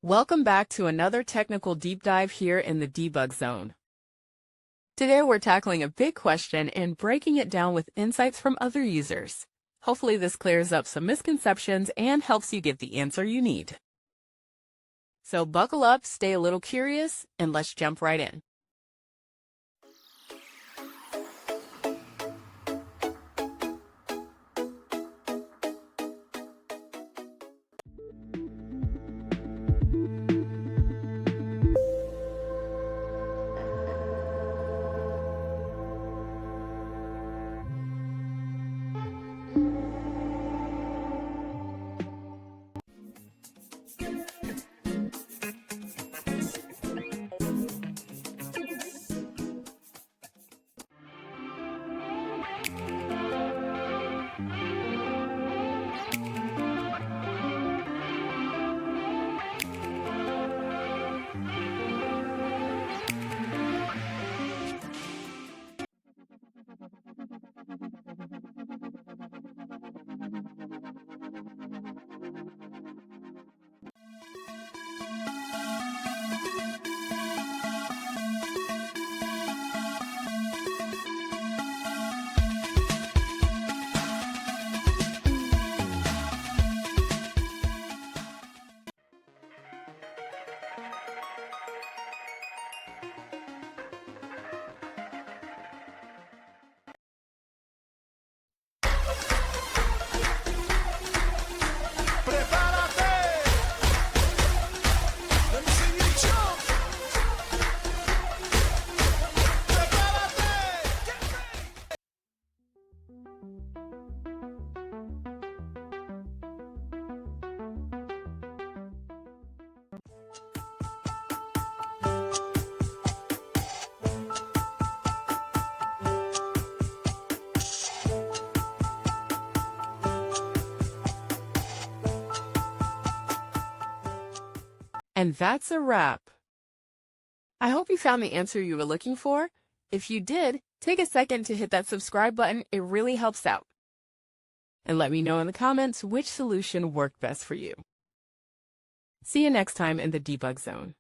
Welcome back to another technical deep dive here in the debug zone. Today we're tackling a big question and breaking it down with insights from other users. Hopefully this clears up some misconceptions and helps you get the answer you need. So buckle up, stay a little curious, and let's jump right in. And that's a wrap. I hope you found the answer you were looking for. If you did, take a second to hit that subscribe button. It really helps out. And let me know in the comments which solution worked best for you. See you next time in the debug zone.